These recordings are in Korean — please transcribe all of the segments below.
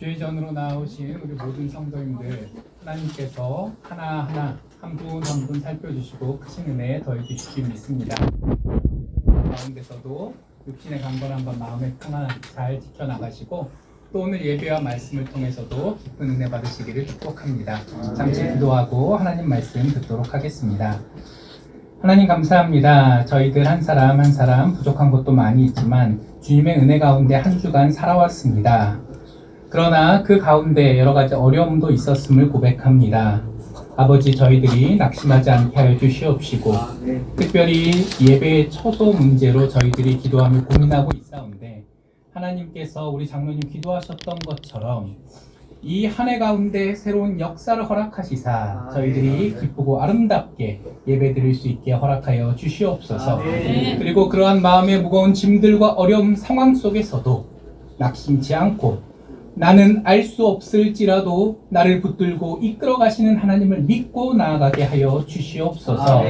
교회전으로 나오신 우리 모든 성도님들, 하나님께서 하나하나 한 분 한 분 살펴주시고 크신 은혜 더해 주실 줄 믿습니다. 가운데서도 육신의 강건한 것 마음의 평안 잘 지켜나가시고 또 오늘 예배와 말씀을 통해서도 기쁜 은혜 받으시기를 축복합니다. 잠시 기도하고 하나님 말씀 듣도록 하겠습니다. 하나님 감사합니다. 저희들 한 사람 한 사람 부족한 것도 많이 있지만 주님의 은혜 가운데 한 주간 살아왔습니다. 그러나 그 가운데 여러 가지 어려움도 있었음을 고백합니다. 아버지, 저희들이 낙심하지 않게 하여 주시옵시고 특별히 예배의 처소 문제로 저희들이 기도하며 고민하고 있사온데 하나님께서 우리 장로님 기도하셨던 것처럼 이 한 해 가운데 새로운 역사를 허락하시사 저희들이 기쁘고 아름답게 예배드릴 수 있게 허락하여 주시옵소서. 그리고 그러한 마음의 무거운 짐들과 어려움 상황 속에서도 낙심치 않고 나는 알 수 없을지라도 나를 붙들고 이끌어 가시는 하나님을 믿고 나아가게 하여 주시옵소서.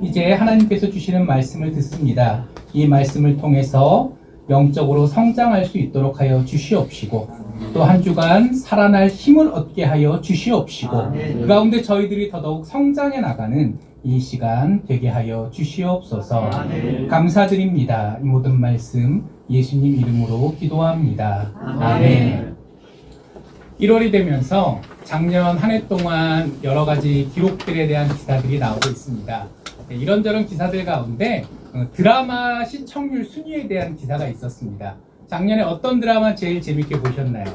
이제 하나님께서 주시는 말씀을 듣습니다. 이 말씀을 통해서 영적으로 성장할 수 있도록 하여 주시옵시고 또 한 주간 살아날 힘을 얻게 하여 주시옵시고 그 가운데 저희들이 더더욱 성장해 나가는 이 시간 되게 하여 주시옵소서. 감사드립니다. 이 모든 말씀 예수님 이름으로 기도합니다. 아멘. 1월이 되면서 작년 한 해 동안 여러 가지 기록들에 대한 기사들이 나오고 있습니다. 이런저런 기사들 가운데 드라마 시청률 순위에 대한 기사가 있었습니다. 작년에 어떤 드라마 제일 재밌게 보셨나요?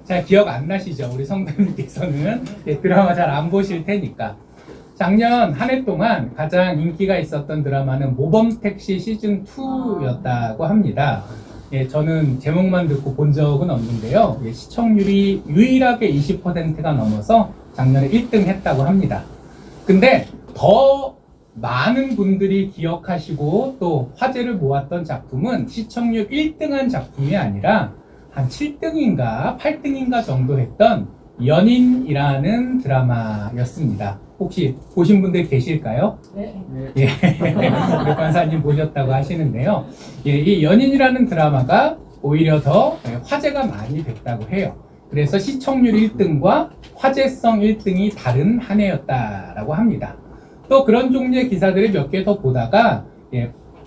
잘 기억 안 나시죠? 우리 성도님께서는 드라마 잘 안 보실 테니까. 작년 한 해 동안 가장 인기가 있었던 드라마는 모범택시 시즌 2였다고 합니다. 저는 제목만 듣고 본 적은 없는데요. 시청률이 유일하게 20%가 넘어서 작년에 1등 했다고 합니다. 근데 더 많은 분들이 기억하시고 또 화제를 모았던 작품은 시청률 1등한 작품이 아니라 한 7등인가 8등인가 정도 했던 연인이라는 드라마였습니다. 혹시 보신 분들 계실까요? 네. 예. 우리 권사님 보셨다고 하시는데요. 예, 이 연인이라는 드라마가 오히려 더 화제가 많이 됐다고 해요. 그래서 시청률 1등과 화제성 1등이 다른 한 해였다라고 합니다. 또 그런 종류의 기사들을 몇 개 더 보다가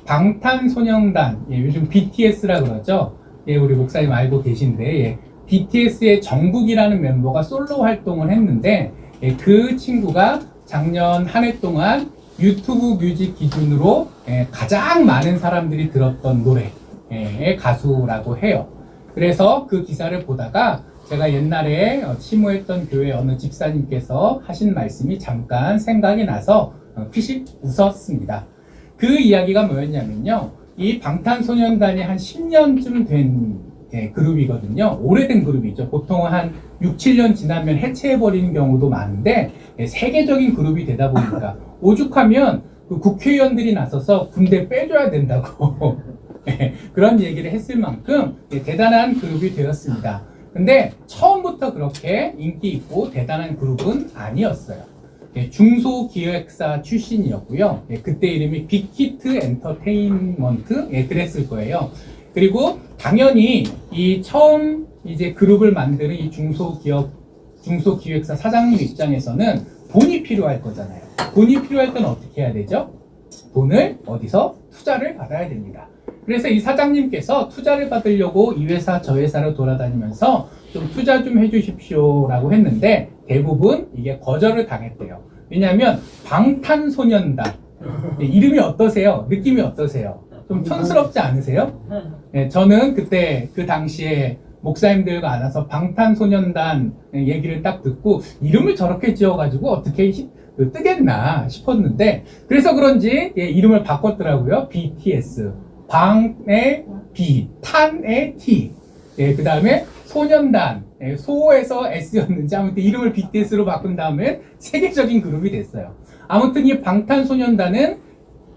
방탄소년단, 요즘 BTS라 그러죠. 우리 목사님 알고 계신데 BTS의 정국이라는 멤버가 솔로 활동을 했는데 그 친구가 작년 한 해 동안 유튜브 뮤직 기준으로 가장 많은 사람들이 들었던 노래의 가수라고 해요. 그래서 그 기사를 보다가 제가 옛날에 치무했던 교회 어느 집사님께서 하신 말씀이 잠깐 생각이 나서 피식 웃었습니다. 그 이야기가 뭐였냐면요. 이 방탄소년단이 한 10년쯤 된 그룹이거든요. 오래된 그룹이죠. 보통 한 6, 7년 지나면 해체해버리는 경우도 많은데 세계적인 그룹이 되다 보니까 오죽하면 그 국회의원들이 나서서 군대 빼줘야 된다고 그런 얘기를 했을 만큼 대단한 그룹이 되었습니다. 근데 처음부터 그렇게 인기 있고 대단한 그룹은 아니었어요. 중소기획사 출신이었고요. 그때 이름이 빅히트 엔터테인먼트 그랬을 거예요. 그리고 당연히 이 처음 이제 그룹을 만드는 이 중소기획사 사장님 입장에서는 돈이 필요할 거잖아요. 돈이 필요할 때는 어떻게 해야 되죠? 돈을 어디서 투자를 받아야 됩니다. 그래서 이 사장님께서 투자를 받으려고 이 회사 저 회사를 돌아다니면서 좀 투자 좀 해주십시오 라고 했는데 대부분 이게 거절을 당했대요. 왜냐하면 방탄소년단 이름이 어떠세요? 느낌이 어떠세요? 좀 촌스럽지 않으세요? 저는 그때 그 당시에 목사님들과 안아서 방탄소년단 얘기를 딱 듣고 이름을 저렇게 지어가지고 어떻게 뜨겠나 싶었는데 그래서 그런지 이름을 바꿨더라고요. BTS 방의 B, 탄의 T. 그 다음에 소년단, 소에서 S였는지 아무튼 이름을 BTS로 바꾼 다음에 세계적인 그룹이 됐어요. 아무튼 이 방탄소년단은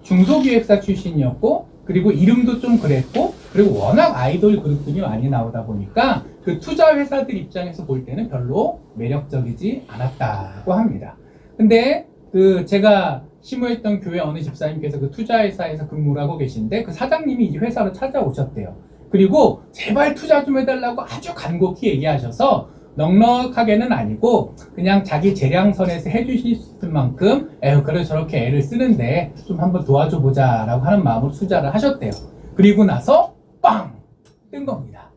중소기획사 출신이었고 그리고 이름도 좀 그랬고 그리고 워낙 아이돌 그룹들이 많이 나오다 보니까 그 투자 회사들 입장에서 볼 때는 별로 매력적이지 않았다고 합니다. 근데 그 제가 심호했던 교회 어느 집사님께서 그 투자회사에서 근무를 하고 계신데 그 사장님이 이 회사로 찾아오셨대요. 그리고 제발 투자 좀 해달라고 아주 간곡히 얘기하셔서 넉넉하게는 아니고 그냥 자기 재량선에서 해주실 수 있을 만큼 에휴 그래 저렇게 애를 쓰는데 좀 한번 도와줘 보자 라고 하는 마음으로 투자를 하셨대요. 그리고 나서 빵! 뜬 겁니다.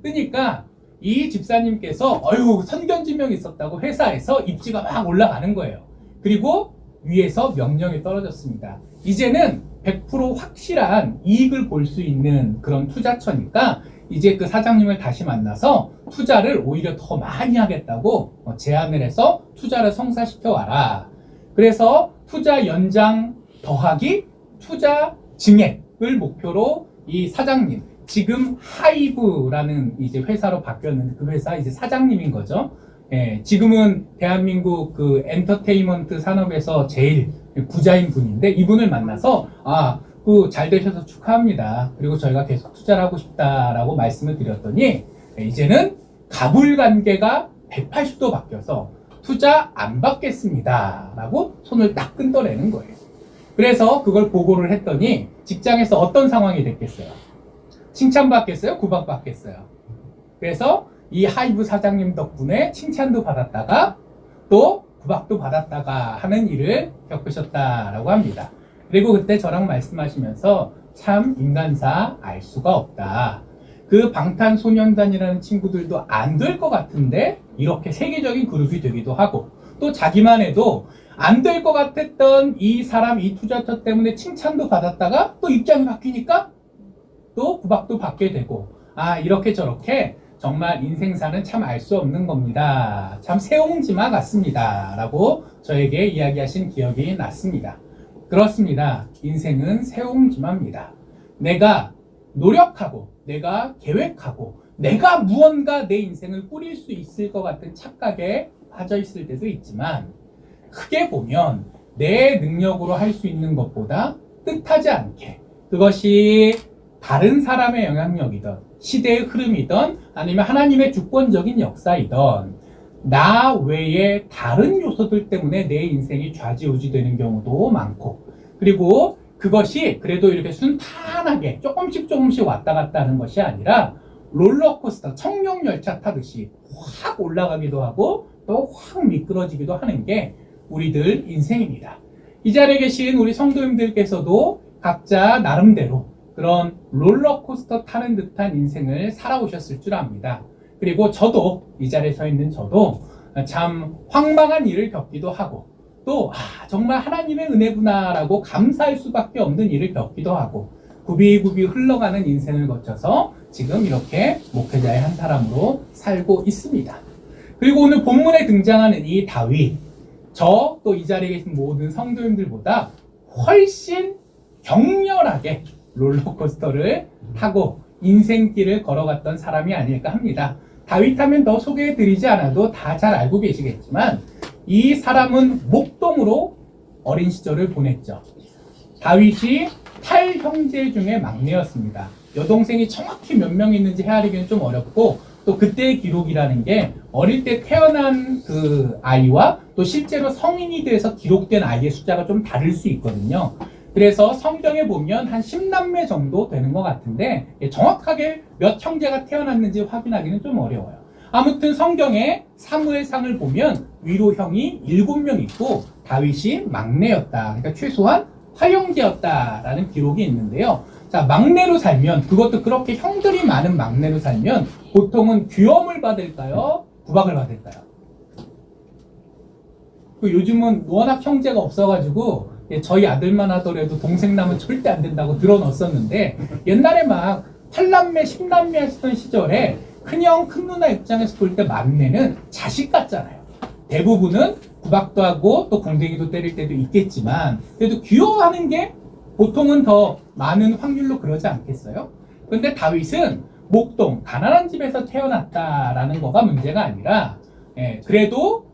뜨니까 이 집사님께서 선견지명이 있었다고 회사에서 입지가 막 올라가는 거예요. 그리고 위에서 명령이 떨어졌습니다. 이제는 100% 확실한 이익을 볼 수 있는 그런 투자처니까 이제 그 사장님을 다시 만나서 투자를 오히려 더 많이 하겠다고 제안을 해서 투자를 성사시켜 와라. 그래서 투자 연장 더하기 투자 증액을 목표로 이 사장님, 지금 하이브라는 이제 회사로 바뀌었는데 그 회사 이제 사장님인 거죠. 예, 지금은 대한민국 그 엔터테인먼트 산업에서 제일 부자인 분인데 이분을 만나서 잘 되셔서 축하합니다. 그리고 저희가 계속 투자를 하고 싶다라고 말씀을 드렸더니 이제는 가불관계가 180도 바뀌어서 투자 안 받겠습니다 라고 손을 딱 끈덕이는 거예요. 그래서 그걸 보고를 했더니 직장에서 어떤 상황이 됐겠어요? 칭찬받겠어요? 구박받겠어요? 그래서 이 하이브 사장님 덕분에 칭찬도 받았다가 또 구박도 받았다가 하는 일을 겪으셨다라고 합니다. 그리고 그때 저랑 말씀하시면서 참 인간사 알 수가 없다. 그 방탄소년단이라는 친구들도 안 될 것 같은데 이렇게 세계적인 그룹이 되기도 하고 또 자기만 해도 안 될 것 같았던 이 사람 이 투자처 때문에 칭찬도 받았다가 또 입장이 바뀌니까 또 구박도 받게 되고 이렇게 저렇게 정말 인생사는 참 알 수 없는 겁니다. 참 새옹지마 같습니다. 라고 저에게 이야기하신 기억이 났습니다. 그렇습니다. 인생은 새옹지마입니다. 내가 노력하고 내가 계획하고 내가 무언가 내 인생을 꾸릴 수 있을 것 같은 착각에 빠져 있을 때도 있지만 크게 보면 내 능력으로 할 수 있는 것보다 뜻하지 않게 그것이 다른 사람의 영향력이든 시대의 흐름이든 아니면 하나님의 주권적인 역사이든 나 외에 다른 요소들 때문에 내 인생이 좌지우지되는 경우도 많고 그리고 그것이 그래도 이렇게 순탄하게 조금씩 왔다 갔다 하는 것이 아니라 롤러코스터 청룡열차 타듯이 확 올라가기도 하고 또 확 미끄러지기도 하는 게 우리들 인생입니다. 이 자리에 계신 우리 성도님들께서도 각자 나름대로 그런 롤러코스터 타는 듯한 인생을 살아오셨을 줄 압니다. 그리고 저도 이 자리에 서 있는 저도 참 황망한 일을 겪기도 하고 또 정말 하나님의 은혜구나라고 감사할 수밖에 없는 일을 겪기도 하고 굽이굽이 흘러가는 인생을 거쳐서 지금 이렇게 목회자의 한 사람으로 살고 있습니다. 그리고 오늘 본문에 등장하는 이 다윗, 저 또 이 자리에 계신 모든 성도님들보다 훨씬 격렬하게 롤러코스터를 타고 인생길을 걸어갔던 사람이 아닐까 합니다. 다윗 하면 더 소개해드리지 않아도 다 잘 알고 계시겠지만 이 사람은 목동으로 어린 시절을 보냈죠. 다윗이 8형제 중에 막내였습니다. 여동생이 정확히 몇 명 있는지 헤아리기는 좀 어렵고 또 그때의 기록이라는 게 어릴 때 태어난 그 아이와 또 실제로 성인이 돼서 기록된 아이의 숫자가 좀 다를 수 있거든요. 그래서 성경에 보면 한 10남매 정도 되는 것 같은데 정확하게 몇 형제가 태어났는지 확인하기는 좀 어려워요. 아무튼 성경에 사무엘상을 보면 위로 형이 7명 있고 다윗이 막내였다. 그러니까 최소한 8형제였다라는 기록이 있는데요. 자, 막내로 살면 그것도 그렇게 형들이 많은 막내로 살면 보통은 귀염을 받을까요? 구박을 받을까요? 요즘은 워낙 형제가 없어가지고 저희 아들만 하더라도 동생 나면 절대 안 된다고 들어넣었었는데 옛날에 막 8남매, 10남매 하시던 시절에 큰형, 큰누나 입장에서 볼 때 막내는 자식 같잖아요. 대부분은 구박도 하고 또 궁뎅이도 때릴 때도 있겠지만 그래도 귀여워하는 게 보통은 더 많은 확률로 그러지 않겠어요? 그런데 다윗은 목동, 가난한 집에서 태어났다라는 거가 문제가 아니라 그래도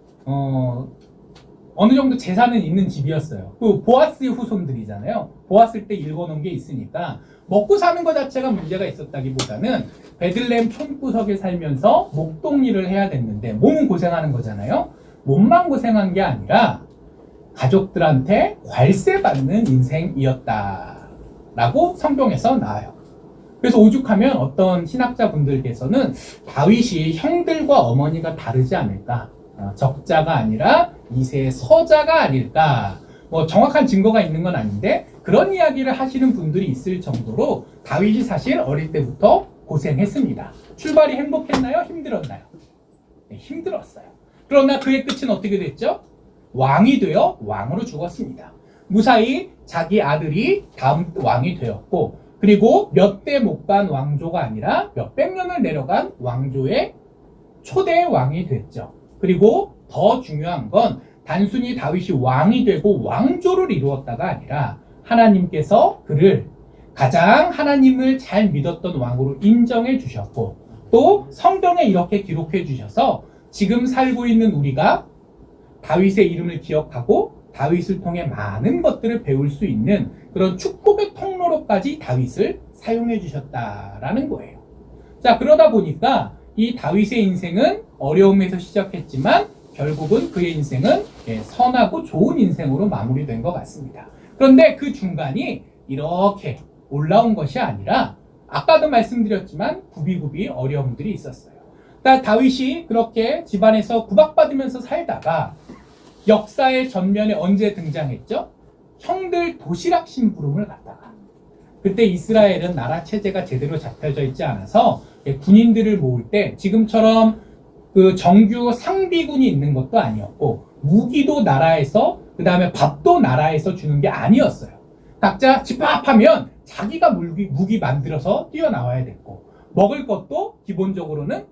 어느 정도 재산은 있는 집이었어요. 그 보아스의 후손들이잖아요. 보았을 때 읽어놓은 게 있으니까 먹고 사는 것 자체가 문제가 있었다기보다는 베들레헴 촌구석에 살면서 목동 일을 해야 됐는데 몸은 고생하는 거잖아요. 몸만 고생한 게 아니라 가족들한테 괄세 받는 인생이었다라고 성경에서 나와요. 그래서 오죽하면 어떤 신학자분들께서는 다윗이 형들과 어머니가 다르지 않을까, 적자가 아니라 이세의 서자가 아닐까, 뭐 정확한 증거가 있는 건 아닌데 그런 이야기를 하시는 분들이 있을 정도로 다윗이 사실 어릴 때부터 고생했습니다. 출발이 행복했나요? 힘들었나요? 네, 힘들었어요. 그러나 그의 끝은 어떻게 됐죠? 왕이 되어 왕으로 죽었습니다. 무사히 자기 아들이 다음 왕이 되었고, 그리고 몇 대 못 간 왕조가 아니라 몇백 년을 내려간 왕조의 초대 왕이 됐죠. 그리고 더 중요한 건 단순히 다윗이 왕이 되고 왕조를 이루었다가 아니라 하나님께서 그를 가장 하나님을 잘 믿었던 왕으로 인정해 주셨고, 또 성경에 이렇게 기록해 주셔서 지금 살고 있는 우리가 다윗의 이름을 기억하고 다윗을 통해 많은 것들을 배울 수 있는 그런 축복의 통로로까지 다윗을 사용해 주셨다라는 거예요. 자, 그러다 보니까 이 다윗의 인생은 어려움에서 시작했지만 결국은 그의 인생은 선하고 좋은 인생으로 마무리된 것 같습니다. 그런데 그 중간이 이렇게 올라온 것이 아니라 아까도 말씀드렸지만 굽이굽이 어려움들이 있었어요. 그러니까 다윗이 그렇게 집안에서 구박받으면서 살다가 역사의 전면에 언제 등장했죠? 형들 도시락 심부름을 갖다가, 그때 이스라엘은 나라 체제가 제대로 잡혀져 있지 않아서 군인들을 모을 때 지금처럼 그 정규 상비군이 있는 것도 아니었고 무기도 나라에서, 그 다음에 밥도 나라에서 주는 게 아니었어요. 각자 집합하면 자기가 무기 만들어서 뛰어나와야 됐고, 먹을 것도 기본적으로는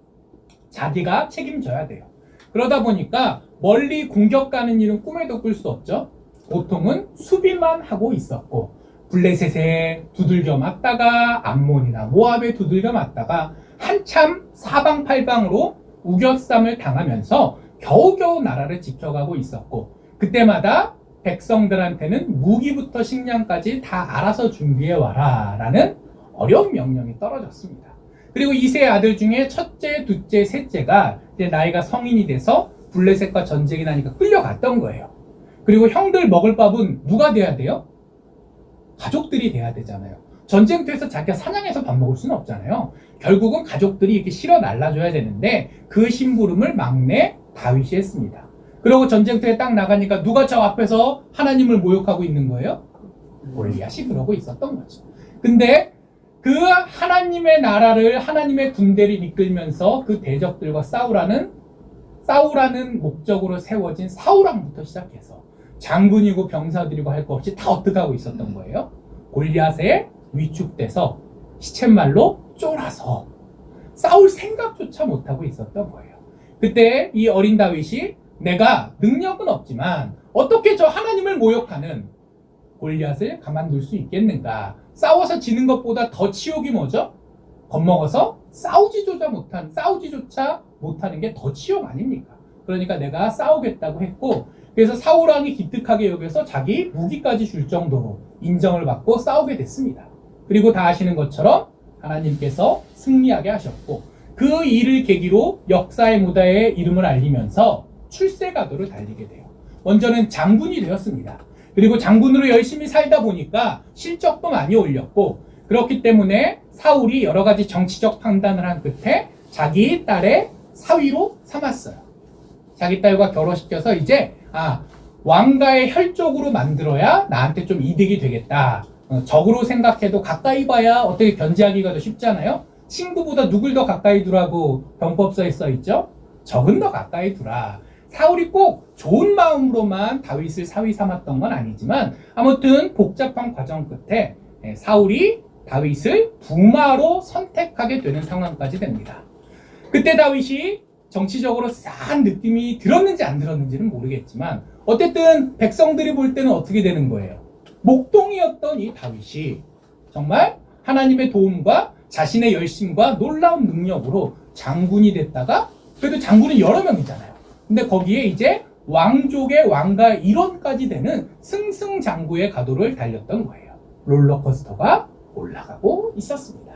자기가 책임져야 돼요. 그러다 보니까 멀리 공격 가는 일은 꿈에도 꿀 수 없죠. 보통은 수비만 하고 있었고, 블레셋에 두들겨 맞다가 암몬이나 모압에 두들겨 맞다가 한참 사방팔방으로 우겨쌈을 당하면서 겨우겨우 나라를 지켜가고 있었고, 그때마다 백성들한테는 무기부터 식량까지 다 알아서 준비해와라 라는 어려운 명령이 떨어졌습니다. 그리고 이세 아들 중에 첫째, 둘째, 셋째가 이제 나이가 성인이 돼서 블레셋과 전쟁이 나니까 끌려갔던 거예요. 그리고 형들 먹을 밥은 누가 돼야 돼요? 가족들이 돼야 되잖아요. 전쟁터에서 자기가 사냥해서 밥 먹을 수는 없잖아요. 결국은 가족들이 이렇게 실어 날라줘야 되는데 그 심부름을 막내 다윗이 했습니다. 그리고 전쟁터에 딱 나가니까 누가 저 앞에서 하나님을 모욕하고 있는 거예요? 골리앗이 그러고 있었던 거죠. 근데 그 하나님의 나라를, 하나님의 군대를 이끌면서 그 대적들과 싸우라는 목적으로 세워진 사울왕부터 시작해서 장군이고 병사들이고 할 거 없이 다 어떻게 하고 있었던 거예요? 골리앗에 위축돼서 시쳇말로 쫄아서 싸울 생각조차 못하고 있었던 거예요. 그때 이 어린 다윗이 내가 능력은 없지만 어떻게 저 하나님을 모욕하는 골리앗을 가만둘 수 있겠는가? 싸워서 지는 것보다 더 치욕이 뭐죠? 겁먹어서 싸우지조차 못하는 게 더 치욕 아닙니까? 그러니까 내가 싸우겠다고 했고, 그래서 사울왕이 기특하게 여겨서 자기 무기까지 줄 정도로 인정을 받고 싸우게 됐습니다. 그리고 다 아시는 것처럼 하나님께서 승리하게 하셨고, 그 일을 계기로 역사의 무대에 이름을 알리면서 출세가도를 달리게 돼요. 먼저는 장군이 되었습니다. 그리고 장군으로 열심히 살다 보니까 실적도 많이 올렸고, 그렇기 때문에 사울이 여러 가지 정치적 판단을 한 끝에 자기 딸의 사위로 삼았어요. 자기 딸과 결혼시켜서 이제 왕가의 혈족으로 만들어야 나한테 좀 이득이 되겠다. 적으로 생각해도 가까이 봐야 어떻게 견제하기가 더 쉽잖아요. 친구보다 누굴 더 가까이 두라고 병법서에 써있죠? 적은 더 가까이 두라. 사울이 꼭 좋은 마음으로만 다윗을 사위 삼았던 건 아니지만 아무튼 복잡한 과정 끝에 사울이 다윗을 부마로 선택하게 되는 상황까지 됩니다. 그때 다윗이 정치적으로 싼 느낌이 들었는지 안 들었는지는 모르겠지만 어쨌든 백성들이 볼 때는 어떻게 되는 거예요? 목동이었던 이 다윗이 정말 하나님의 도움과 자신의 열심과 놀라운 능력으로 장군이 됐다가, 그래도 장군은 여러 명이잖아요. 근데 거기에 이제 왕족의 왕가 일원까지 되는 승승장구의 가도를 달렸던 거예요. 롤러코스터가 올라가고 있었습니다.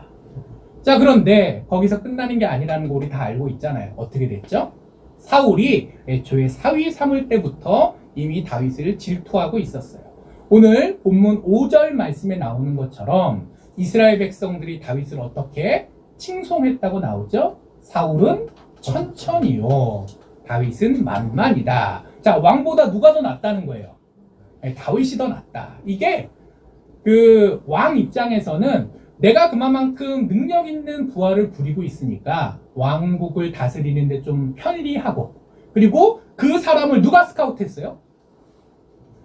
자, 그런데 거기서 끝나는 게 아니라는 거 우리 다 알고 있잖아요. 어떻게 됐죠? 사울이 애초에 사위 삼을 때부터 이미 다윗을 질투하고 있었어요. 오늘 본문 5절 말씀에 나오는 것처럼 이스라엘 백성들이 다윗을 어떻게 칭송했다고 나오죠? 사울은 천천히요, 다윗은 만만이다. 자, 왕보다 누가 더 낫다는 거예요? 아니, 다윗이 더 낫다. 이게 그 왕 입장에서는 내가 그만큼 능력 있는 부하를 부리고 있으니까 왕국을 다스리는데 좀 편리하고, 그리고 그 사람을 누가 스카우트했어요?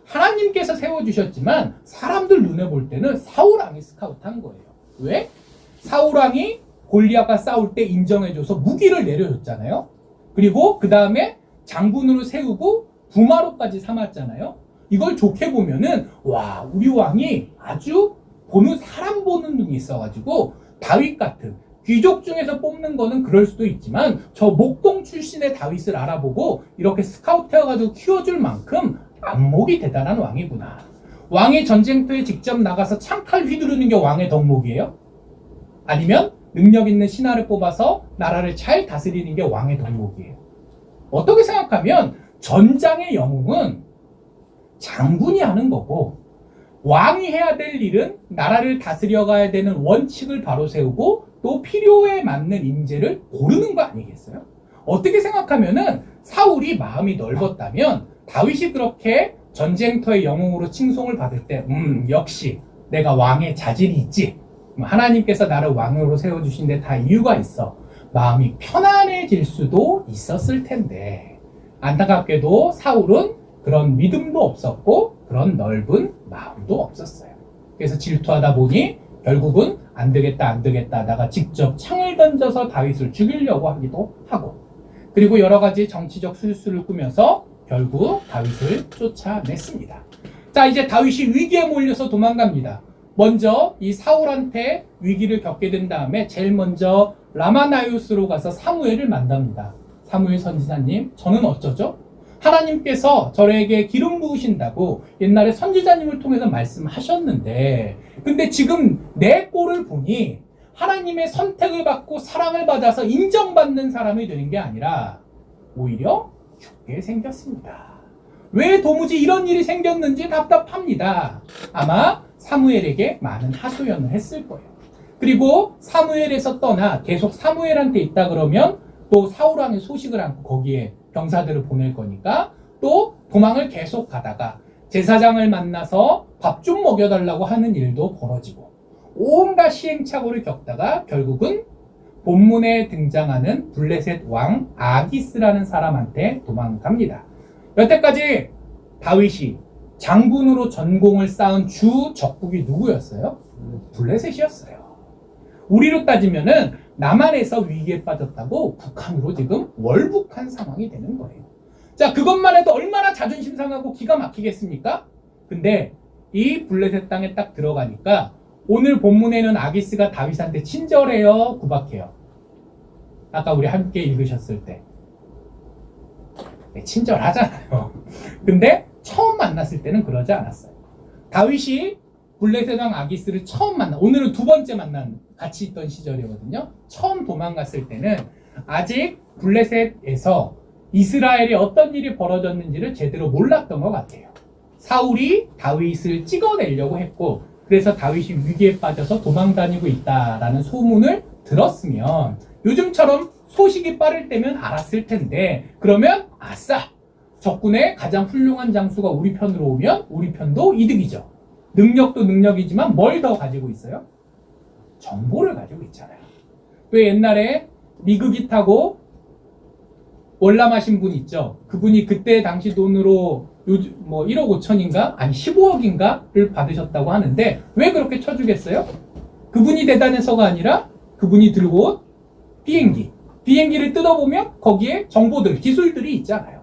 하나님께서 세워주셨지만 사람들 눈에 볼 때는 사울왕이 스카우트한 거예요. 왜? 사울왕이 골리앗과 싸울 때 인정해줘서 무기를 내려줬잖아요. 그리고 그 다음에 장군으로 세우고 부마로까지 삼았잖아요. 이걸 좋게 보면은 와, 우리 왕이 아주 사람 보는 눈이 있어가지고 다윗 같은 귀족 중에서 뽑는 거는 그럴 수도 있지만 저 목동 출신의 다윗을 알아보고 이렇게 스카우트해가지고 키워줄 만큼 안목이 대단한 왕이구나. 왕이 전쟁터에 직접 나가서 창칼 휘두르는 게 왕의 덕목이에요? 아니면 능력 있는 신하를 뽑아서 나라를 잘 다스리는 게 왕의 덕목이에요? 어떻게 생각하면 전장의 영웅은 장군이 하는 거고, 왕이 해야 될 일은 나라를 다스려 가야 되는 원칙을 바로 세우고 또 필요에 맞는 인재를 고르는 거 아니겠어요? 어떻게 생각하면은 사울이 마음이 넓었다면 다윗이 그렇게 전쟁터의 영웅으로 칭송을 받을 때 역시 내가 왕의 자질이 있지, 하나님께서 나를 왕으로 세워주신 데 다 이유가 있어, 마음이 편안해질 수도 있었을 텐데, 안타깝게도 사울은 그런 믿음도 없었고 그런 넓은 마음도 없었어요. 그래서 질투하다 보니 결국은 안 되겠다 하다가 직접 창을 던져서 다윗을 죽이려고 하기도 하고, 그리고 여러 가지 정치적 술수를 꾸며서 결국 다윗을 쫓아냈습니다. 자, 이제 다윗이 위기에 몰려서 도망갑니다. 먼저 이 사울한테 위기를 겪게 된 다음에 제일 먼저 라마나요스로 가서 사무엘을 만납니다. 사무엘 선지자님, 저는 어쩌죠? 하나님께서 저에게 기름 부으신다고 옛날에 선지자님을 통해서 말씀하셨는데, 근데 지금 내 꼴을 보니 하나님의 선택을 받고 사랑을 받아서 인정받는 사람이 되는 게 아니라 오히려 죽게 생겼습니다. 왜 도무지 이런 일이 생겼는지 답답합니다. 아마 사무엘에게 많은 하소연을 했을 거예요. 그리고 사무엘에서 떠나 계속 사무엘한테 있다 그러면 또 사울왕의 소식을 안고 거기에 병사들을 보낼 거니까 또 도망을 계속 가다가 제사장을 만나서 밥 좀 먹여달라고 하는 일도 벌어지고 온갖 시행착오를 겪다가 결국은 본문에 등장하는 블레셋 왕 아기스라는 사람한테 도망갑니다. 여태까지 다윗이 장군으로 전공을 쌓은 주 적국이 누구였어요? 블레셋이었어요. 우리로 따지면은 남한에서 위기에 빠졌다고 북한으로 지금 월북한 상황이 되는 거예요. 자, 그것만 해도 얼마나 자존심 상하고 기가 막히겠습니까? 근데 이 블레셋 땅에 딱 들어가니까 오늘 본문에는 아기스가 다윗한테 친절해요, 구박해요? 아까 우리 함께 읽으셨을 때 친절하잖아요. 근데 처음 만났을 때는 그러지 않았어요. 다윗이 블레셋 왕 아기스를 처음 오늘은 두 번째 같이 있던 시절이거든요. 처음 도망갔을 때는 아직 블레셋에서 이스라엘에 어떤 일이 벌어졌는지를 제대로 몰랐던 것 같아요. 사울이 다윗을 찍어내려고 했고, 그래서 다윗이 위기에 빠져서 도망다니고 있다라는 소문을 들었으면 요즘처럼 소식이 빠를 때면 알았을 텐데, 그러면 아싸! 적군의 가장 훌륭한 장수가 우리 편으로 오면 우리 편도 이득이죠. 능력도 능력이지만 뭘 더 가지고 있어요? 정보를 가지고 있잖아요. 왜 옛날에 미국이 타고 월남하신 분 있죠? 그분이 그때 당시 돈으로 요즘 1억 5천인가? 아니 15억인가를 받으셨다고 하는데 왜 그렇게 쳐주겠어요? 그분이 대단해서가 아니라 그분이 들고 온 비행기를 뜯어보면 거기에 정보들, 기술들이 있잖아요.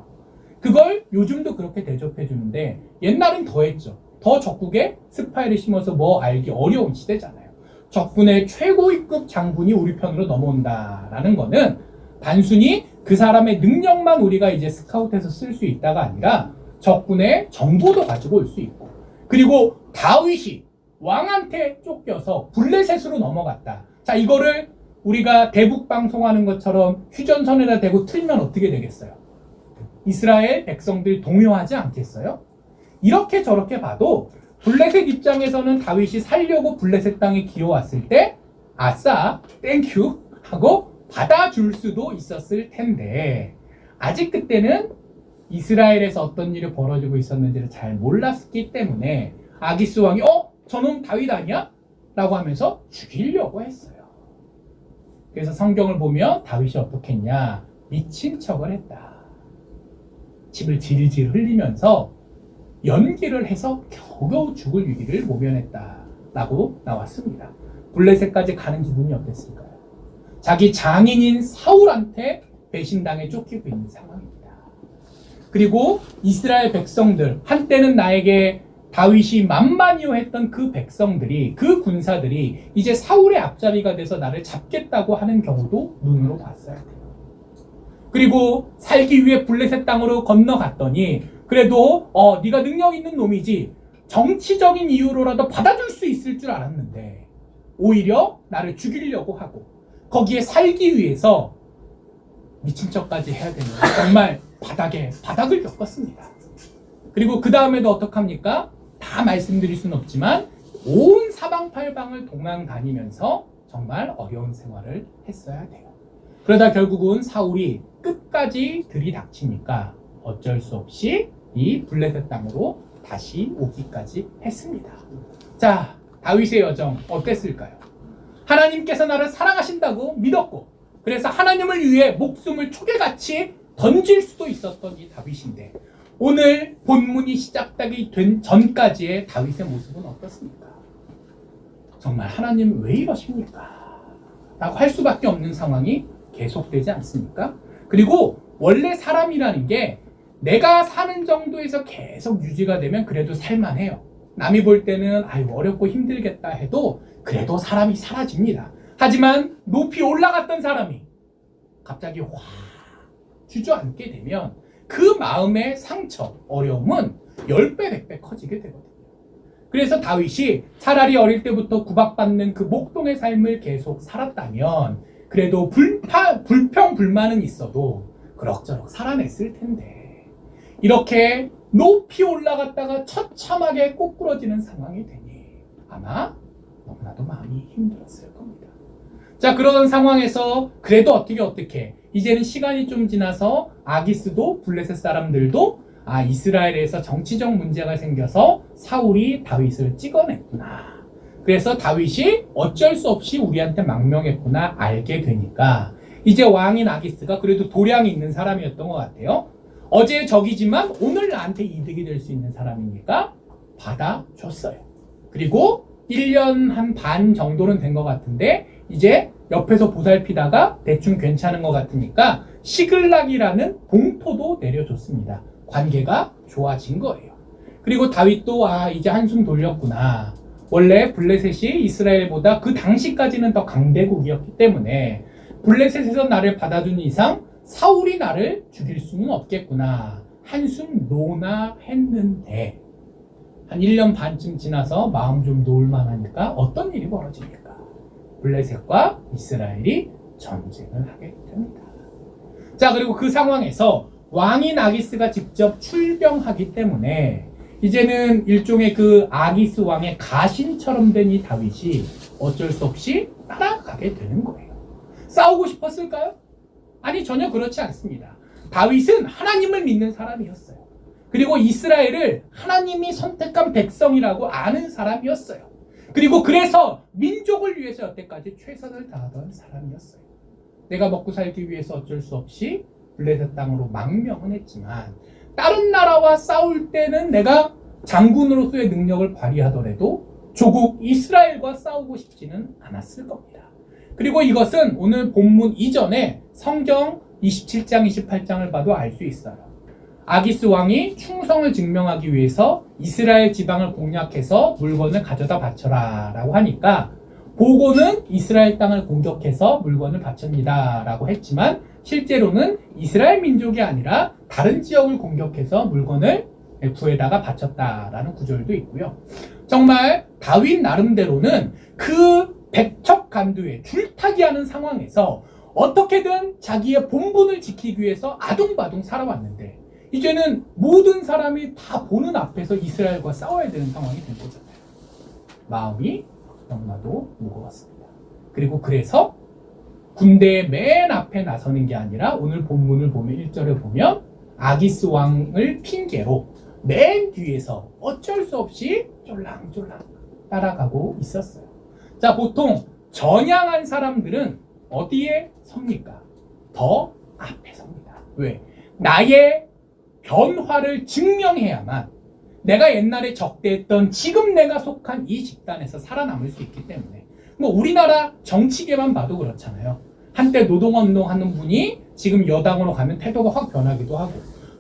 그걸 요즘도 그렇게 대접해 주는데 옛날엔 더 했죠. 더 적국에 스파이를 심어서 알기 어려운 시대잖아요. 적군의 최고위급 장군이 우리 편으로 넘어온다라는 거는 단순히 그 사람의 능력만 우리가 이제 스카우트해서 쓸 수 있다가 아니라 적군의 정보도 가지고 올 수 있고, 그리고 다윗이 왕한테 쫓겨서 블레셋으로 넘어갔다. 자, 이거를 우리가 대북 방송하는 것처럼 휴전선에다 대고 틀면 어떻게 되겠어요? 이스라엘 백성들이 동요하지 않겠어요? 이렇게 저렇게 봐도 블레셋 입장에서는 다윗이 살려고 블레셋 땅에 기어왔을 때 아싸 땡큐 하고 받아줄 수도 있었을 텐데 아직 그때는 이스라엘에서 어떤 일이 벌어지고 있었는지를 잘 몰랐기 때문에 아기스 왕이 저놈 다윗 아니야? 라고 하면서 죽이려고 했어요. 그래서 성경을 보면 다윗이 어떻게 했냐? 미친 척을 했다. 침을 질질 흘리면서 연기를 해서 겨우겨우 죽을 위기를 모면했다 라고 나왔습니다. 블레셋까지 가는 기분이 어땠을까요? 자기 장인인 사울한테 배신당해 쫓기고 있는 상황입니다. 그리고 이스라엘 백성들, 한때는 나에게 다윗이 만만이요 했던 그 백성들이, 그 군사들이 이제 사울의 앞자리가 돼서 나를 잡겠다고 하는 경우도 눈으로 봤어야 돼요. 그리고 살기 위해 블레셋 땅으로 건너갔더니 그래도 네가 능력 있는 놈이지 정치적인 이유로라도 받아줄 수 있을 줄 알았는데 오히려 나를 죽이려고 하고 거기에 살기 위해서 미친 척까지 해야 되는 정말 바닥을 겪었습니다. 그리고 그 다음에도 어떡합니까? 다 말씀드릴 수는 없지만 온 사방팔방을 동강 다니면서 정말 어려운 생활을 했어야 돼요. 그러다 결국은 사울이 끝까지 들이닥치니까 어쩔 수 없이 이 블레셋 땅으로 다시 오기까지 했습니다. 자, 다윗의 여정 어땠을까요? 하나님께서 나를 사랑하신다고 믿었고 그래서 하나님을 위해 목숨을 초계같이 던질 수도 있었던 이 다윗인데 오늘 본문이 시작되기 된 전까지의 다윗의 모습은 어떻습니까? 정말 하나님 왜 이러십니까? 라고 할 수밖에 없는 상황이 계속되지 않습니까? 그리고 원래 사람이라는 게 내가 사는 정도에서 계속 유지가 되면 그래도 살만해요. 남이 볼 때는 어렵고 힘들겠다 해도 그래도 사람이 사라집니다. 하지만 높이 올라갔던 사람이 갑자기 확 주저앉게 되면 그 마음의 상처, 어려움은 10배, 100배 커지게 되거든요. 그래서 다윗이 차라리 어릴 때부터 구박받는 그 목동의 삶을 계속 살았다면 그래도 불평, 불만은 있어도 그럭저럭 살아냈을 텐데 이렇게 높이 올라갔다가 처참하게 꼬꾸러지는 상황이 되니 아마 너무나도 마음이 힘들었을 겁니다. 자, 그러던 상황에서 그래도 어떻게 이제는 시간이 좀 지나서 아기스도 블레셋 사람들도 이스라엘에서 정치적 문제가 생겨서 사울이 다윗을 찍어냈구나. 그래서 다윗이 어쩔 수 없이 우리한테 망명했구나 알게 되니까 이제 왕인 아기스가 그래도 도량이 있는 사람이었던 것 같아요. 어제 적이지만 오늘 나한테 이득이 될 수 있는 사람이니까 받아줬어요. 그리고 1년 한 반 정도는 된 것 같은데 이제 옆에서 보살피다가 대충 괜찮은 것 같으니까 시글락이라는 봉토도 내려줬습니다. 관계가 좋아진 거예요. 그리고 다윗도 이제 한숨 돌렸구나. 원래 블레셋이 이스라엘보다 그 당시까지는 더 강대국이었기 때문에 블레셋에서 나를 받아준 이상 사울이 나를 죽일 수는 없겠구나. 한숨 노나 했는데 한 1년 반쯤 지나서 마음 좀 놓을만 하니까 어떤 일이 벌어집니까? 블레셋과 이스라엘이 전쟁을 하게 됩니다. 자, 그리고 그 상황에서 왕인 아기스가 직접 출병하기 때문에 이제는 일종의 그 아기스 왕의 가신처럼 된 이 다윗이 어쩔 수 없이 따라가게 되는 거예요. 싸우고 싶었을까요? 아니, 전혀 그렇지 않습니다. 다윗은 하나님을 믿는 사람이었어요. 그리고 이스라엘을 하나님이 선택한 백성이라고 아는 사람이었어요. 그리고 그래서 민족을 위해서 여태까지 최선을 다하던 사람이었어요. 내가 먹고 살기 위해서 어쩔 수 없이 블레셋 땅으로 망명은 했지만 다른 나라와 싸울 때는 내가 장군으로서의 능력을 발휘하더라도 조국 이스라엘과 싸우고 싶지는 않았을 겁니다. 그리고 이것은 오늘 본문 이전에 성경 27장, 28장을 봐도 알 수 있어요. 아기스 왕이 충성을 증명하기 위해서 이스라엘 지방을 공략해서 물건을 가져다 바쳐라 라고 하니까 보고는 이스라엘 땅을 공격해서 물건을 바칩니다 라고 했지만 실제로는 이스라엘 민족이 아니라 다른 지역을 공격해서 물건을 구에다가 바쳤다라는 구절도 있고요. 정말 다윗 나름대로는 그 백척간두에 줄타기하는 상황에서 어떻게든 자기의 본분을 지키기 위해서 아둥바둥 살아왔는데 이제는 모든 사람이 다 보는 앞에서 이스라엘과 싸워야 되는 상황이 된 거잖아요. 마음이 너무나도 무거웠습니다. 그리고 그래서 군대의 맨 앞에 나서는 게 아니라 오늘 본문을 보면 1절에 보면 아기스 왕을 핑계로 맨 뒤에서 어쩔 수 없이 쫄랑쫄랑 따라가고 있었어요. 자, 보통 전향한 사람들은 어디에 섭니까? 더 앞에 섭니다. 왜? 나의 변화를 증명해야만 내가 옛날에 적대했던 지금 내가 속한 이 집단에서 살아남을 수 있기 때문에. 뭐 우리나라 정치계만 봐도 그렇잖아요. 한때 노동운동 하는 분이 지금 여당으로 가면 태도가 확 변하기도 하고,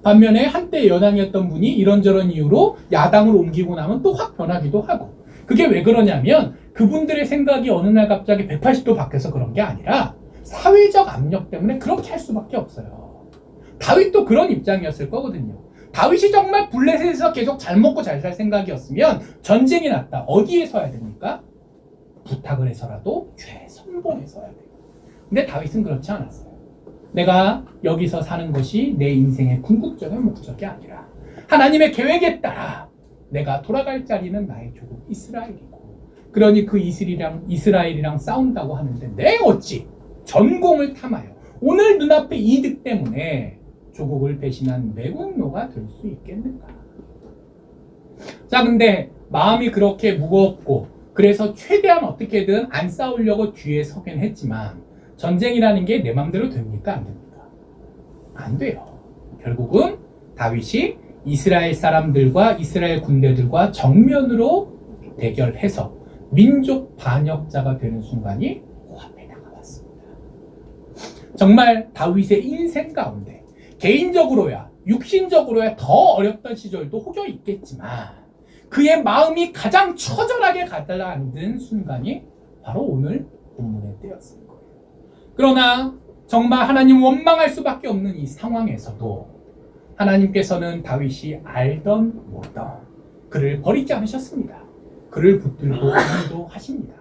반면에 한때 여당이었던 분이 이런저런 이유로 야당으로 옮기고 나면 또 확 변하기도 하고. 그게 왜 그러냐면 그분들의 생각이 어느 날 갑자기 180도 바뀌어서 그런 게 아니라 사회적 압력 때문에 그렇게 할 수밖에 없어요. 다윗도 그런 입장이었을 거거든요. 다윗이 정말 블레셋에서 계속 잘 먹고 잘 살 생각이었으면 전쟁이 났다. 어디에 서야 됩니까? 부탁을 해서라도 최선봉에 서야 돼요. 근데 다윗은 그렇지 않았어요. 내가 여기서 사는 것이 내 인생의 궁극적인 목적이 아니라 하나님의 계획에 따라 내가 돌아갈 자리는 나의 조국 이스라엘이고, 그러니 그 이스라엘이랑 싸운다고 하는데 내 어찌 전공을 탐하여 오늘 눈앞의 이득 때문에 조국을 배신한 매국노가 될 수 있겠는가? 자, 근데 마음이 그렇게 무겁고 그래서 최대한 어떻게든 안 싸우려고 뒤에 서긴 했지만 전쟁이라는 게 내 맘대로 됩니까? 안 됩니까? 안 돼요. 결국은 다윗이 이스라엘 사람들과 이스라엘 군대들과 정면으로 대결해서 민족 반역자가 되는 순간이 코앞에 다가왔습니다. 정말 다윗의 인생 가운데 개인적으로야 육신적으로야 더 어렵던 시절도 혹여 있겠지만 그의 마음이 가장 처절하게 가라앉은 순간이 바로 오늘 본문의 때였을 거예요. 그러나 정말 하나님 원망할 수밖에 없는 이 상황에서도 하나님께서는 다윗이 알던 모르던 그를 버리지 않으셨습니다. 그를 붙들고 인도하십니다.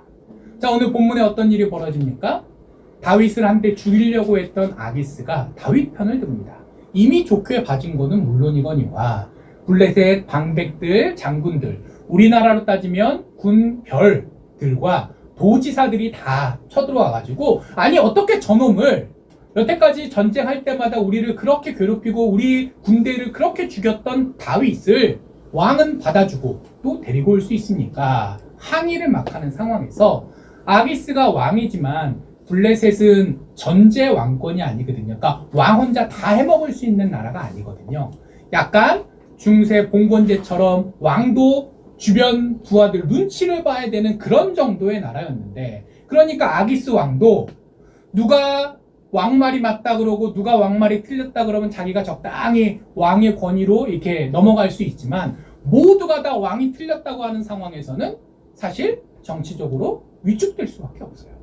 자, 오늘 본문에 어떤 일이 벌어집니까? 다윗을 한때 죽이려고 했던 아기스가 다윗 편을 듭니다. 이미 좋게 봐진 거는 물론이거니와 블레셋 방백들, 장군들, 우리나라로 따지면 군별들과 도지사들이 다 쳐들어와가지고 아니 어떻게 저놈을 여태까지 전쟁할 때마다 우리를 그렇게 괴롭히고 우리 군대를 그렇게 죽였던 다윗을 왕은 받아주고 또 데리고 올 수 있습니까? 항의를 막 하는 상황에서 아기스가 왕이지만 블레셋은 전제 왕권이 아니거든요. 그러니까 왕 혼자 다 해먹을 수 있는 나라가 아니거든요. 약간 중세 봉건제처럼 왕도 주변 부하들 눈치를 봐야 되는 그런 정도의 나라였는데, 그러니까 아기스 왕도 누가 왕말이 맞다 그러고 누가 왕말이 틀렸다 그러면 자기가 적당히 왕의 권위로 이렇게 넘어갈 수 있지만 모두가 다 왕이 틀렸다고 하는 상황에서는 사실 정치적으로 위축될 수밖에 없어요.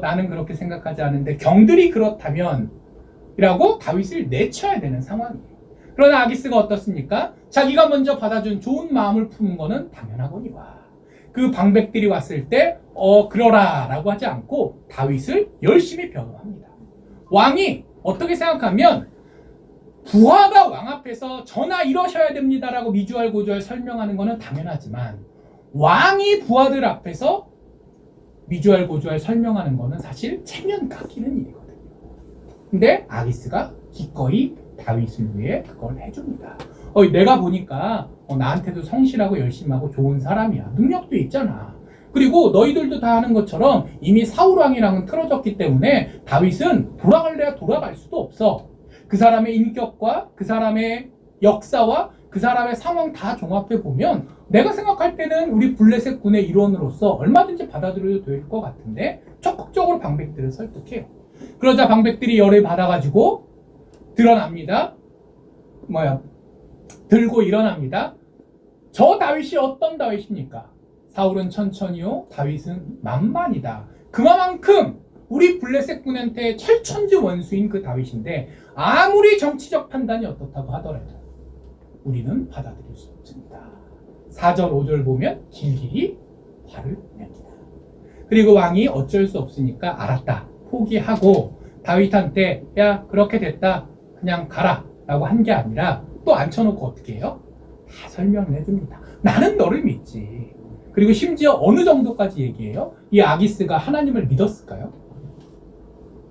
나는 그렇게 생각하지 않은데 경들이 그렇다면 이라고 다윗을 내쳐야 되는 상황이에요. 그러나 아기스가 어떻습니까? 자기가 먼저 받아준 좋은 마음을 푸는 거는 당연하거니와 그 방백들이 왔을 때 그러라 라고 하지 않고 다윗을 열심히 변호합니다. 왕이 어떻게 생각하면 부하가 왕 앞에서 전하 이러셔야 됩니다 라고 미주알고주알 설명하는 거는 당연하지만 왕이 부하들 앞에서 미주알고주알 설명하는 거는 사실 체면 깎이는 일이거든요. 근데 아기스가 기꺼이 다윗을 위해 그걸 해줍니다. 내가 보니까 나한테도 성실하고 열심히 하고 좋은 사람이야. 능력도 있잖아. 그리고 너희들도 다 하는 것처럼 이미 사울왕이랑은 틀어졌기 때문에 다윗은 돌아갈래야 돌아갈 수도 없어. 그 사람의 인격과 그 사람의 역사와 그 사람의 상황 다 종합해 보면 내가 생각할 때는 우리 블레셋 군의 일원으로서 얼마든지 받아들여도 될 것 같은데 적극적으로 방백들을 설득해요. 그러자 방백들이 열을 받아가지고 드러납니다. 들고 일어납니다. 저 다윗이 어떤 다윗입니까? 사울은 천천히요, 다윗은 만만이다. 그만큼 우리 블레셋 군한테 철천지 원수인 그 다윗인데 아무리 정치적 판단이 어떻다고 하더라도 우리는 받아들일 수 없습니다. 4절 5절 보면 길길이 화를 냅니다. 그리고 왕이 어쩔 수 없으니까 알았다 포기하고 다윗한테 야 그렇게 됐다 그냥 가라 라고 한 게 아니라 또 앉혀놓고 어떻게 해요? 다 설명을 해줍니다. 나는 너를 믿지. 그리고 심지어 어느 정도까지 얘기해요? 이 아기스가 하나님을 믿었을까요?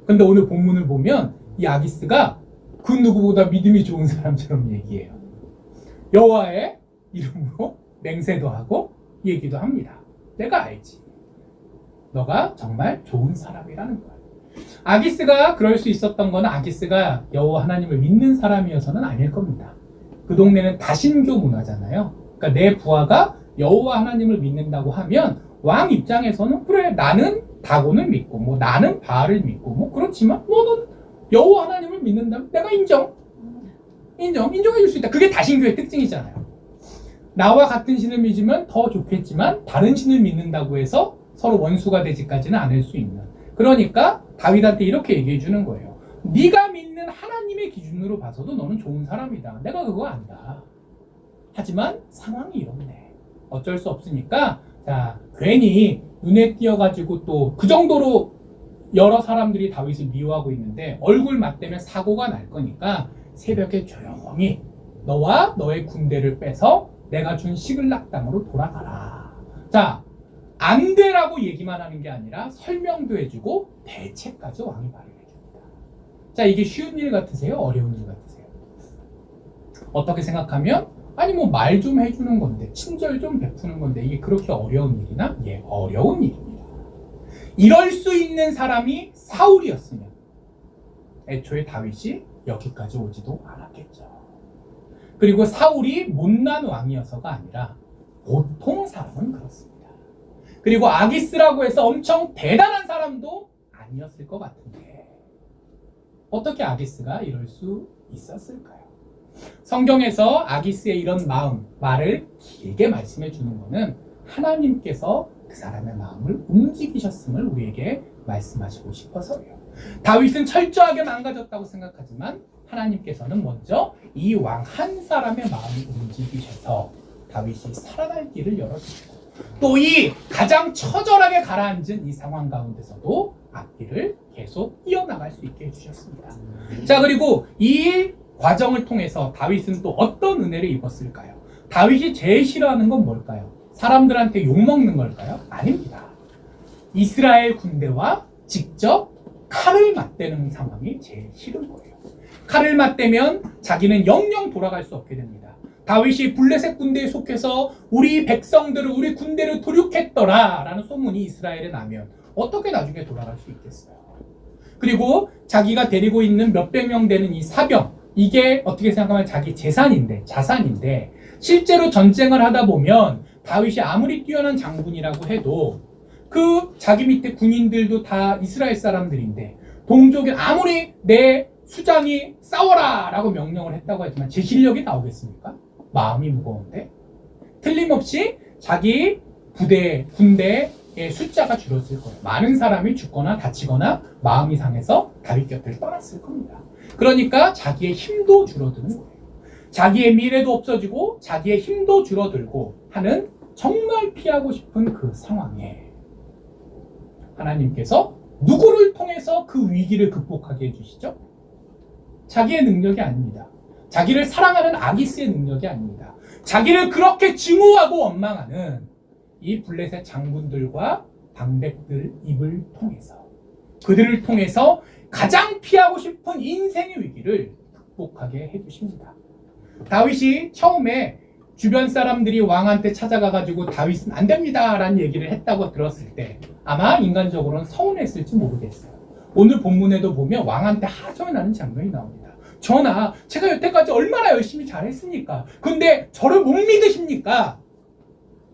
근데 오늘 본문을 보면 이 아기스가 그 누구보다 믿음이 좋은 사람처럼 얘기해요. 여호와의 이름으로 맹세도 하고 얘기도 합니다. 내가 알지. 너가 정말 좋은 사람이라는 거야. 아기스가 그럴 수 있었던 건 아기스가 여호와 하나님을 믿는 사람이어서는 아닐 겁니다. 그 동네는 다신교 문화잖아요. 그러니까 내 부하가 여호와 하나님을 믿는다고 하면 왕 입장에서는 그래 나는 다곤을 믿고 뭐 나는 바알을 믿고 뭐 그렇지만 너는 여호와 하나님을 믿는다면 내가 인정해 줄 수 있다. 그게 다신교의 특징이잖아요. 나와 같은 신을 믿으면 더 좋겠지만 다른 신을 믿는다고 해서 서로 원수가 되지까지는 않을 수 있는. 그러니까 다윗한테 이렇게 얘기해 주는 거예요. 네가 믿는 하나님의 기준으로 봐서도 너는 좋은 사람이다. 내가 그거 안다. 하지만 상황이 이렇네. 어쩔 수 없으니까 자 괜히 눈에 띄어가지고 또 그 정도로 여러 사람들이 다윗을 미워하고 있는데 얼굴 맞대면 사고가 날 거니까 새벽에 조용히 너와 너의 군대를 빼서 내가 준 시글락 땅으로 돌아가라. 자, 안 되라고 얘기만 하는 게 아니라 설명도 해주고 대책까지 왕이 마련해줍니다. 자, 이게 쉬운 일 같으세요? 어려운 일 같으세요? 어떻게 생각하면 아니 뭐 말 좀 해주는 건데 친절 좀 베푸는 건데 이게 그렇게 어려운 일이나? 예, 어려운 일입니다. 이럴 수 있는 사람이 사울이었으면 애초에 다윗이 여기까지 오지도 않았겠죠. 그리고 사울이 못난 왕이어서가 아니라 보통 사람은 그렇습니다. 그리고 아기스라고 해서 엄청 대단한 사람도 아니었을 것 같은데 어떻게 아기스가 이럴 수 있었을까요? 성경에서 아기스의 이런 말을 길게 말씀해 주는 것은 하나님께서 그 사람의 마음을 움직이셨음을 우리에게 말씀하시고 싶어서요. 다윗은 철저하게 망가졌다고 생각하지만 하나님께서는 먼저 이 왕 한 사람의 마음을 움직이셔서 다윗이 살아날 길을 열어주시고 또 이 가장 처절하게 가라앉은 이 상황 가운데서도 앞길을 계속 이어나갈 수 있게 해주셨습니다. 자, 그리고 이 과정을 통해서 다윗은 또 어떤 은혜를 입었을까요? 다윗이 제일 싫어하는 건 뭘까요? 사람들한테 욕먹는 걸까요? 아닙니다. 이스라엘 군대와 직접 칼을 맞대는 상황이 제일 싫은 거예요. 칼을 맞대면 자기는 영영 돌아갈 수 없게 됩니다. 다윗이 블레셋 군대에 속해서 우리 백성들을 우리 군대를 도륙했더라 라는 소문이 이스라엘에 나면 어떻게 나중에 돌아갈 수 있겠어요? 그리고 자기가 데리고 있는 몇백 명 되는 이 사병, 이게 어떻게 생각하면 자기 자산인데 실제로 전쟁을 하다 보면 다윗이 아무리 뛰어난 장군이라고 해도 그 자기 밑에 군인들도 다 이스라엘 사람들인데 동족이 아무리 내 수장이 싸워라 라고 명령을 했다고 하지만 제 실력이 나오겠습니까? 마음이 무거운데 틀림없이 자기 군대의 숫자가 줄었을 거예요. 많은 사람이 죽거나 다치거나 마음이 상해서 다윗 곁을 떠났을 겁니다. 그러니까 자기의 힘도 줄어드는 거예요. 자기의 미래도 없어지고 자기의 힘도 줄어들고 하는 정말 피하고 싶은 그 상황에 하나님께서 누구를 통해서 그 위기를 극복하게 해주시죠? 자기의 능력이 아닙니다. 자기를 사랑하는 아기스의 능력이 아닙니다. 자기를 그렇게 증오하고 원망하는 이 블레셋 장군들과 방백들 입을 통해서 그들을 통해서 가장 피하고 싶은 인생의 위기를 극복하게 해주십니다. 다윗이 처음에 주변 사람들이 왕한테 찾아가가지고 다윗은 안 됩니다 라는 얘기를 했다고 들었을 때 아마 인간적으로는 서운했을지 모르겠어요. 오늘 본문에도 보면 왕한테 하소연하는 장면이 나옵니다. 전하, 제가 여태까지 얼마나 열심히 잘했습니까? 근데 저를 못 믿으십니까?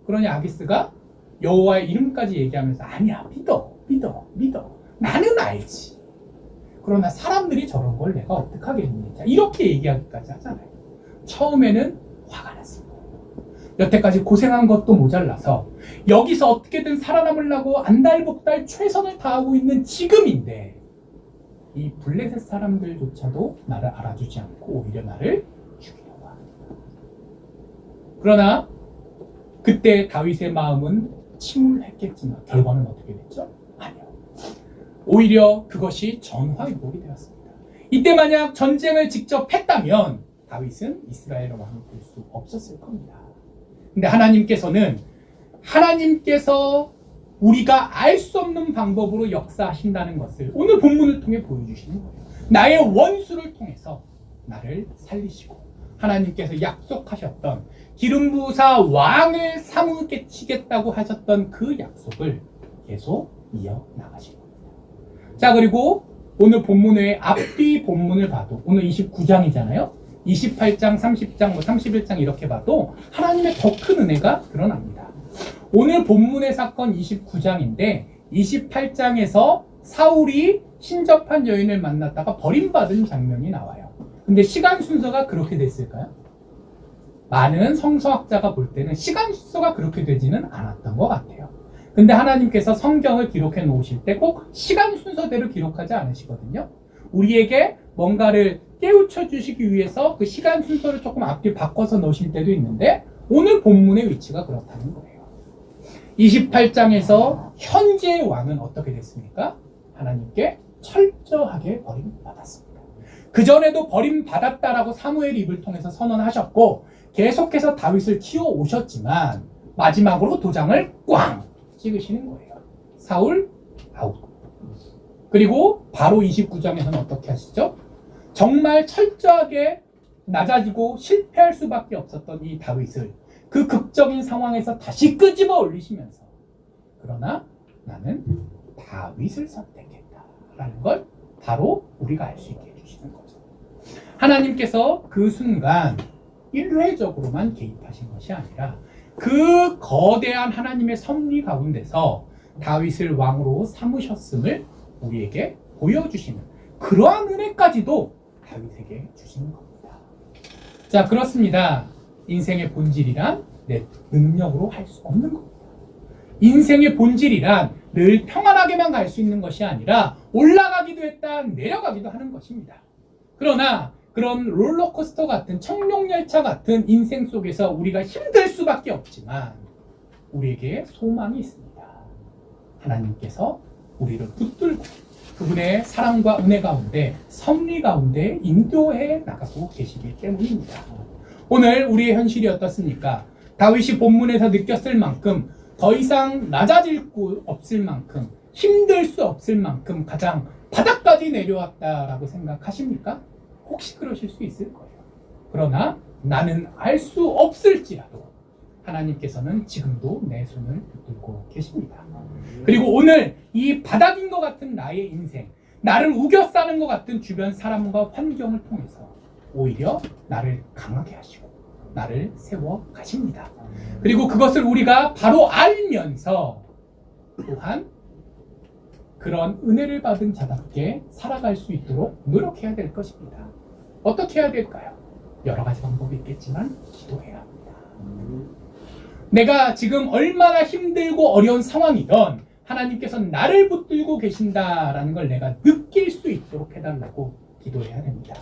그러니 아기스가 여호와의 이름까지 얘기하면서 아니야, 믿어. 나는 알지. 그러나 사람들이 저런 걸 내가 어떡하겠니? 자, 이렇게 얘기하기까지 하잖아요. 처음에는 화가 났습니다. 여태까지 고생한 것도 모자라서 여기서 어떻게든 살아남으려고 안달복달 최선을 다하고 있는 지금인데 이 블레셋 사람들조차도 나를 알아주지 않고 오히려 나를 죽이려고 합니다. 그러나 그때 다윗의 마음은 침울했겠지만 결과는 어떻게 됐죠? 아니요. 오히려 그것이 전화위복이 되었습니다. 이때 만약 전쟁을 직접 했다면 다윗은 이스라엘의 왕이 될 수 없었을 겁니다. 근데 하나님께서 우리가 알 수 없는 방법으로 역사하신다는 것을 오늘 본문을 통해 보여주시는 거예요. 나의 원수를 통해서 나를 살리시고 하나님께서 약속하셨던 기름 부으사 왕을 삼으시겠다고 하셨던 그 약속을 계속 이어나가신 겁니다. 자, 그리고 오늘 본문의 앞뒤 본문을 봐도 오늘 29장이잖아요. 28장, 30장, 31장 이렇게 봐도 하나님의 더 큰 은혜가 드러납니다. 오늘 본문의 사건 29장인데 28장에서 사울이 신접한 여인을 만났다가 버림받은 장면이 나와요. 근데 시간 순서가 그렇게 됐을까요? 많은 성서학자가 볼 때는 시간 순서가 그렇게 되지는 않았던 것 같아요. 근데 하나님께서 성경을 기록해 놓으실 때 꼭 시간 순서대로 기록하지 않으시거든요. 우리에게 뭔가를 깨우쳐 주시기 위해서 그 시간 순서를 조금 앞뒤 바꿔서 넣으실 때도 있는데 오늘 본문의 위치가 그렇다는 거예요. 28장에서 현재의 왕은 어떻게 됐습니까? 하나님께 철저하게 버림받았습니다. 그전에도 버림받았다라고 사무엘 입을 통해서 선언하셨고 계속해서 다윗을 키워오셨지만 마지막으로 도장을 꽝 찍으시는 거예요. 사울 아웃. 그리고 바로 29장에서는 어떻게 하시죠? 정말 철저하게 낮아지고 실패할 수밖에 없었던 이 다윗을 그 극적인 상황에서 다시 끄집어 올리시면서 그러나 나는 다윗을 선택했다라는 걸 바로 우리가 알 수 있게 해주시는 거죠. 하나님께서 그 순간 일회적으로만 개입하신 것이 아니라 그 거대한 하나님의 섭리 가운데서 다윗을 왕으로 삼으셨음을 우리에게 보여주시는 그러한 은혜까지도 다윗에게 주시는 겁니다. 자, 그렇습니다. 인생의 본질이란 내 능력으로 할 수 없는 겁니다. 인생의 본질이란 늘 평안하게만 갈 수 있는 것이 아니라 올라가기도 했다 내려가기도 하는 것입니다. 그러나 그런 롤러코스터 같은 청룡열차 같은 인생 속에서 우리가 힘들 수밖에 없지만 우리에게 소망이 있습니다. 하나님께서 우리를 붙들고 그분의 사랑과 은혜 가운데 섭리 가운데 인도해 나가고 계시기 때문입니다. 오늘 우리의 현실이 어떻습니까? 다윗이 본문에서 느꼈을 만큼 더 이상 낮아질 수 없을 만큼 힘들 수 없을 만큼 가장 바닥까지 내려왔다라고 생각하십니까? 혹시 그러실 수 있을 거예요. 그러나 나는 알 수 없을지라도 하나님께서는 지금도 내 손을 붙들고 계십니다. 그리고 오늘 이 바닥인 것 같은 나의 인생, 나를 우겨싸는 것 같은 주변 사람과 환경을 통해서 오히려 나를 강하게 하시고 나를 세워 가십니다. 그리고 그것을 우리가 바로 알면서 또한 그런 은혜를 받은 자답게 살아갈 수 있도록 노력해야 될 것입니다. 어떻게 해야 될까요? 여러 가지 방법이 있겠지만 기도해야 합니다. 내가 지금 얼마나 힘들고 어려운 상황이든 하나님께서는 나를 붙들고 계신다라는 걸 내가 느낄 수 있도록 해달라고 기도해야 됩니다.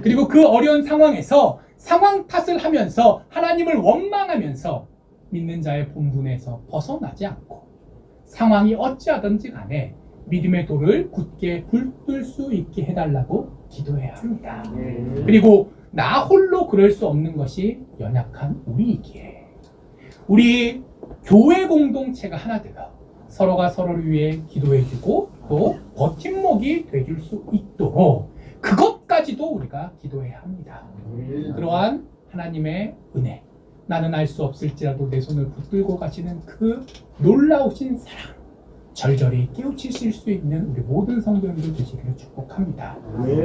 그리고 그 어려운 상황에서 상황 탓을 하면서 하나님을 원망하면서 믿는 자의 본분에서 벗어나지 않고 상황이 어찌하든지 간에 믿음의 돌을 굳게 붙들 수 있게 해달라고 기도해야 합니다. 그리고 나 홀로 그럴 수 없는 것이 연약한 우리이기에 우리 교회 공동체가 하나 되어 서로가 서로를 위해 기도해주고 또 버팀목이 돼줄 수 있도록 그것까지도 우리가 기도해야 합니다. 그러한 하나님의 은혜, 나는 알 수 없을지라도 내 손을 붙들고 가시는 그 놀라우신 사랑 절절히 깨우치실 수 있는 우리 모든 성도님들 되시기를 축복합니다.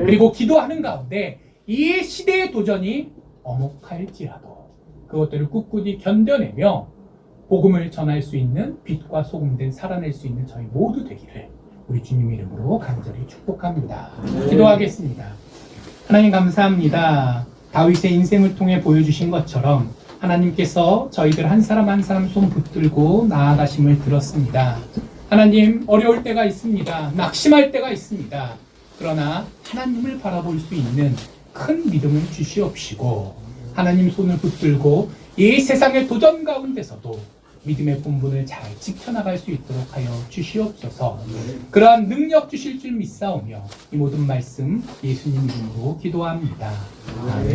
그리고 기도하는 가운데 이 시대의 도전이 엄혹할지라도 그것들을 꿋꿋이 견뎌내며 복음을 전할 수 있는 빛과 소금된 살아낼 수 있는 저희 모두 되기를 우리 주님 이름으로 간절히 축복합니다. 기도하겠습니다. 하나님 감사합니다. 다윗의 인생을 통해 보여주신 것처럼 하나님께서 저희들 한 사람 한 사람 손 붙들고 나아가심을 들었습니다. 하나님, 어려울 때가 있습니다. 낙심할 때가 있습니다. 그러나 하나님을 바라볼 수 있는 큰 믿음을 주시옵시고 하나님 손을 붙들고 이 세상의 도전 가운데서도 믿음의 본분을 잘 지켜나갈 수 있도록 하여 주시옵소서. 그러한 능력 주실 줄 믿사오며 이 모든 말씀 예수님 이름으로 기도합니다. 아멘.